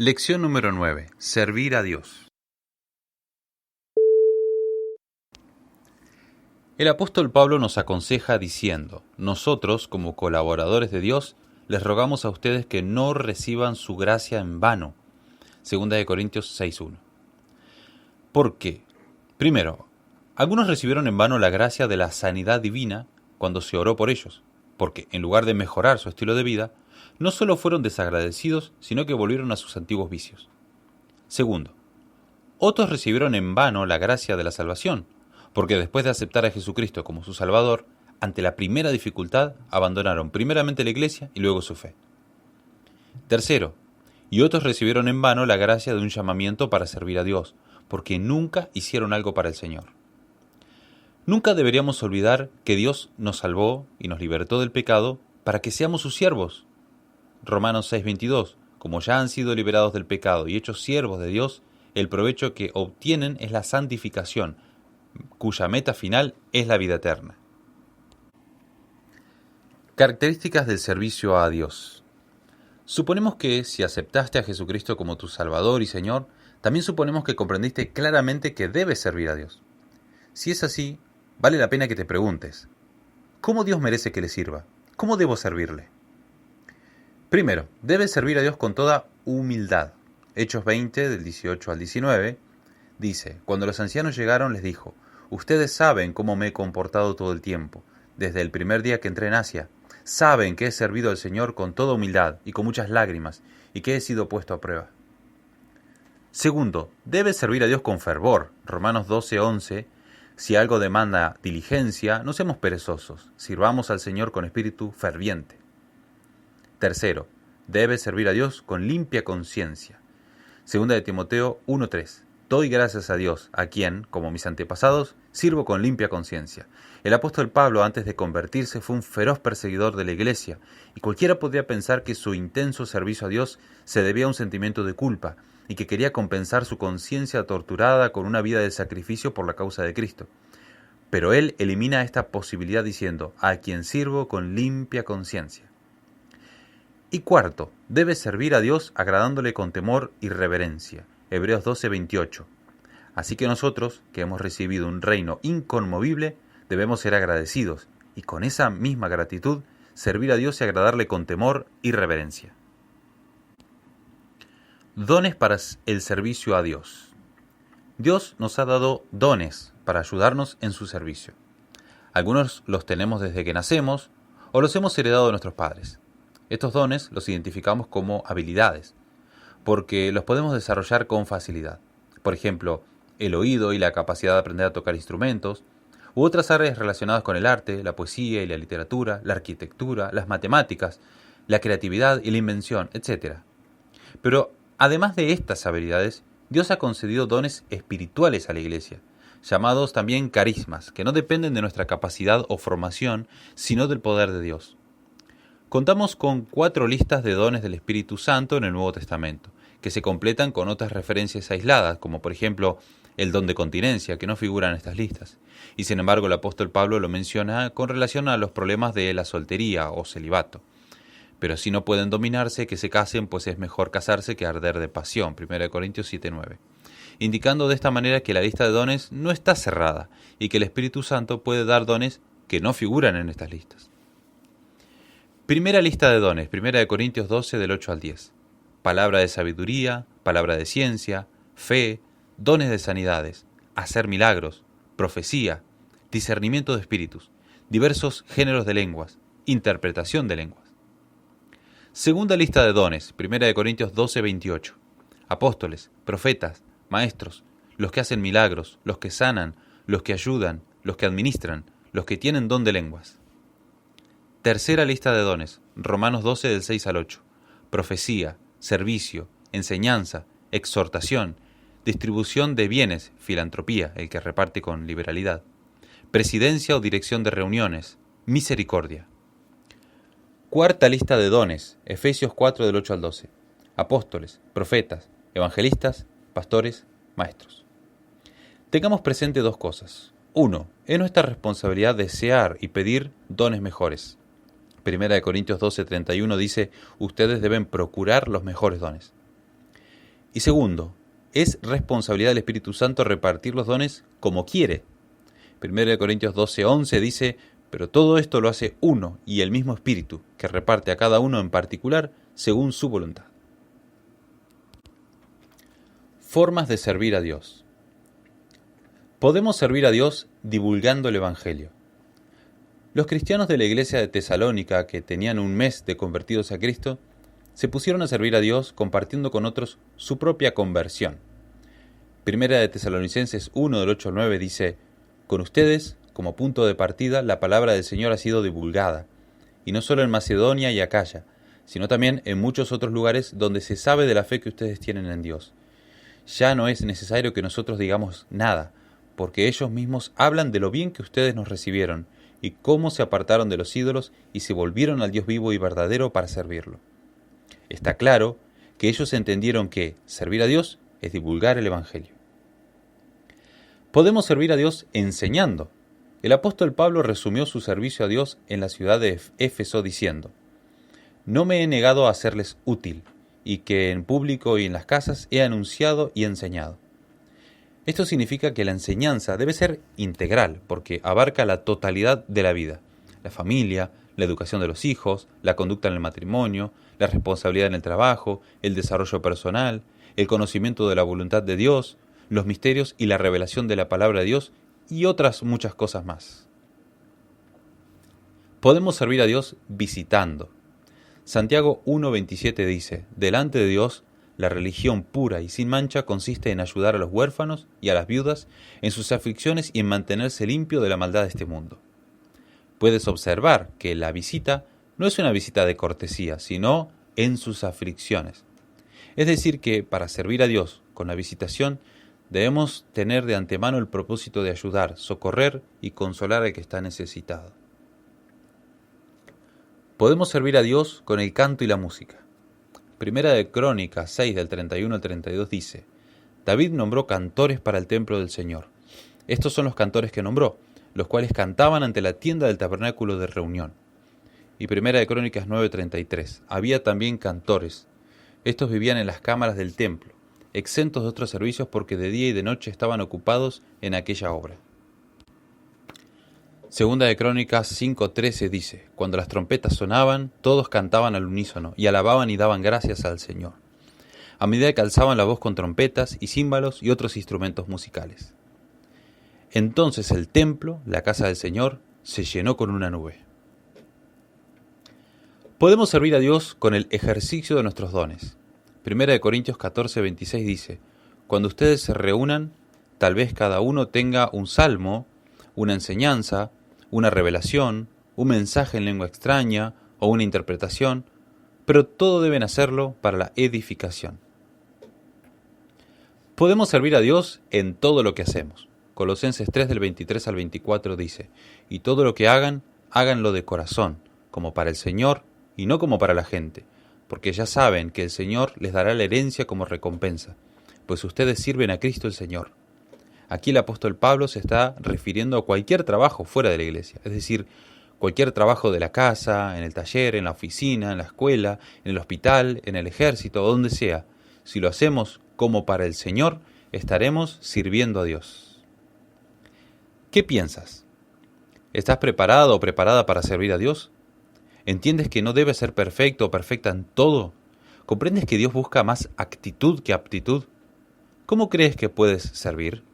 Lección número 9. Servir a Dios. El apóstol Pablo nos aconseja diciendo: nosotros, como colaboradores de Dios, les rogamos a ustedes que no reciban su gracia en vano. 2 Corintios 6:1. ¿Por qué? Primero, algunos recibieron en vano la gracia de la sanidad divina cuando se oró por ellos, porque en lugar de mejorar su estilo de vida, no solo fueron desagradecidos, sino que volvieron a sus antiguos vicios. Segundo, otros recibieron en vano la gracia de la salvación, porque después de aceptar a Jesucristo como su Salvador, ante la primera dificultad abandonaron primeramente la iglesia y luego su fe. Tercero, y otros recibieron en vano la gracia de un llamamiento para servir a Dios, porque nunca hicieron algo para el Señor. Nunca deberíamos olvidar que Dios nos salvó y nos libertó del pecado para que seamos sus siervos. Romanos 6:22, como ya han sido liberados del pecado y hechos siervos de Dios, el provecho que obtienen es la santificación, cuya meta final es la vida eterna. Características del servicio a Dios. Suponemos que si aceptaste a Jesucristo como tu Salvador y Señor, también suponemos que comprendiste claramente que debes servir a Dios. Si es así, vale la pena que te preguntes: ¿cómo Dios merece que le sirva? ¿Cómo debo servirle? Primero, debes servir a Dios con toda humildad. Hechos 20, del 18 al 19, dice: cuando los ancianos llegaron les dijo: ustedes saben cómo me he comportado todo el tiempo, desde el primer día que entré en Asia. Saben que he servido al Señor con toda humildad y con muchas lágrimas, y que he sido puesto a prueba. Segundo, debes servir a Dios con fervor. Romanos 12:11, si algo demanda diligencia, no seamos perezosos, sirvamos al Señor con espíritu ferviente. Tercero, debes servir a Dios con limpia conciencia. 2 Timoteo 1:3, doy gracias a Dios, a quien, como mis antepasados, sirvo con limpia conciencia. El apóstol Pablo, antes de convertirse, fue un feroz perseguidor de la iglesia, y cualquiera podría pensar que su intenso servicio a Dios se debía a un sentimiento de culpa, y que quería compensar su conciencia torturada con una vida de sacrificio por la causa de Cristo. Pero él elimina esta posibilidad diciendo: a quien sirvo con limpia conciencia. Y cuarto, debes servir a Dios agradándole con temor y reverencia. Hebreos 12:28. Así que nosotros, que hemos recibido un reino inconmovible, debemos ser agradecidos, y con esa misma gratitud, servir a Dios y agradarle con temor y reverencia. Dones para el servicio a Dios. Dios nos ha dado dones para ayudarnos en su servicio. Algunos los tenemos desde que nacemos, o los hemos heredado de nuestros padres. Estos dones los identificamos como habilidades, porque los podemos desarrollar con facilidad. Por ejemplo, el oído y la capacidad de aprender a tocar instrumentos, u otras áreas relacionadas con el arte, la poesía y la literatura, la arquitectura, las matemáticas, la creatividad y la invención, etc. Pero además de estas habilidades, Dios ha concedido dones espirituales a la Iglesia, llamados también carismas, que no dependen de nuestra capacidad o formación, sino del poder de Dios. Contamos con 4 listas de dones del Espíritu Santo en el Nuevo Testamento, que se completan con otras referencias aisladas, como por ejemplo el don de continencia, que no figura en estas listas. Y sin embargo el apóstol Pablo lo menciona con relación a los problemas de la soltería o celibato. Pero si no pueden dominarse, que se casen, pues es mejor casarse que arder de pasión. 1 Corintios 7:9. Indicando de esta manera que la lista de dones no está cerrada y que el Espíritu Santo puede dar dones que no figuran en estas listas. Primera lista de dones, 1 Corintios 12, del 8 al 10. Palabra de sabiduría, palabra de ciencia, fe, dones de sanidades, hacer milagros, profecía, discernimiento de espíritus, diversos géneros de lenguas, interpretación de lenguas. Segunda lista de dones, 1 Corintios 12, 28. Apóstoles, profetas, maestros, los que hacen milagros, los que sanan, los que ayudan, los que administran, los que tienen don de lenguas. Tercera lista de dones, Romanos 12, del 6 al 8. Profecía, servicio, enseñanza, exhortación, distribución de bienes, filantropía, el que reparte con liberalidad, presidencia o dirección de reuniones, misericordia. Cuarta lista de dones, Efesios 4, del 8 al 12. Apóstoles, profetas, evangelistas, pastores, maestros. Tengamos presente 2 cosas. 1. Es nuestra responsabilidad desear y pedir dones mejores. 1 Corintios 12:31 dice: ustedes deben procurar los mejores dones. Y segundo, es responsabilidad del Espíritu Santo repartir los dones como quiere. 1 Corintios 12:11 dice: pero todo esto lo hace uno y el mismo Espíritu, que reparte a cada uno en particular según su voluntad. Formas de servir a Dios. Podemos servir a Dios divulgando el Evangelio. Los cristianos de la iglesia de Tesalónica, que tenían un mes de convertidos a Cristo, se pusieron a servir a Dios compartiendo con otros su propia conversión. Primera de Tesalonicenses 1, del 8 al 9 dice: con ustedes, como punto de partida, la palabra del Señor ha sido divulgada, y no solo en Macedonia y Acaya, sino también en muchos otros lugares donde se sabe de la fe que ustedes tienen en Dios. Ya no es necesario que nosotros digamos nada, porque ellos mismos hablan de lo bien que ustedes nos recibieron, y cómo se apartaron de los ídolos y se volvieron al Dios vivo y verdadero para servirlo. Está claro que ellos entendieron que servir a Dios es divulgar el Evangelio. Podemos servir a Dios enseñando. El apóstol Pablo resumió su servicio a Dios en la ciudad de Éfeso diciendo: no me he negado a serles útil, y que en público y en las casas he anunciado y enseñado. Esto significa que la enseñanza debe ser integral, porque abarca la totalidad de la vida: la familia, la educación de los hijos, la conducta en el matrimonio, la responsabilidad en el trabajo, el desarrollo personal, el conocimiento de la voluntad de Dios, los misterios y la revelación de la palabra de Dios, y otras muchas cosas más. Podemos servir a Dios visitando. Santiago 1:27 dice: delante de Dios, la religión pura y sin mancha consiste en ayudar a los huérfanos y a las viudas en sus aflicciones y en mantenerse limpio de la maldad de este mundo. Puedes observar que la visita no es una visita de cortesía, sino en sus aflicciones. Es decir, que para servir a Dios con la visitación debemos tener de antemano el propósito de ayudar, socorrer y consolar al que está necesitado. Podemos servir a Dios con el canto y la música. Primera de Crónicas 6, del 31 al 32 dice: David nombró cantores para el templo del Señor. Estos son los cantores que nombró, los cuales cantaban ante la tienda del tabernáculo de reunión. Y Primera de Crónicas 9:33: había también cantores. Estos vivían en las cámaras del templo, exentos de otros servicios porque de día y de noche estaban ocupados en aquella obra. Segunda de Crónicas 5:13 dice: cuando las trompetas sonaban, todos cantaban al unísono y alababan y daban gracias al Señor, a medida que alzaban la voz con trompetas y címbalos y otros instrumentos musicales. Entonces el templo, la casa del Señor, se llenó con una nube. Podemos servir a Dios con el ejercicio de nuestros dones. Primera de Corintios 14:26 dice: cuando ustedes se reúnan, tal vez cada uno tenga un salmo, una enseñanza, una revelación, un mensaje en lengua extraña o una interpretación, pero todo deben hacerlo para la edificación. Podemos servir a Dios en todo lo que hacemos. Colosenses 3 del 23 al 24 dice: y todo lo que hagan, háganlo de corazón, como para el Señor y no como para la gente, porque ya saben que el Señor les dará la herencia como recompensa, pues ustedes sirven a Cristo el Señor. Aquí el apóstol Pablo se está refiriendo a cualquier trabajo fuera de la iglesia, es decir, cualquier trabajo de la casa, en el taller, en la oficina, en la escuela, en el hospital, en el ejército, o donde sea. Si lo hacemos como para el Señor, estaremos sirviendo a Dios. ¿Qué piensas? ¿Estás preparado o preparada para servir a Dios? ¿Entiendes que no debes ser perfecto o perfecta en todo? ¿Comprendes que Dios busca más actitud que aptitud? ¿Cómo crees que puedes servir?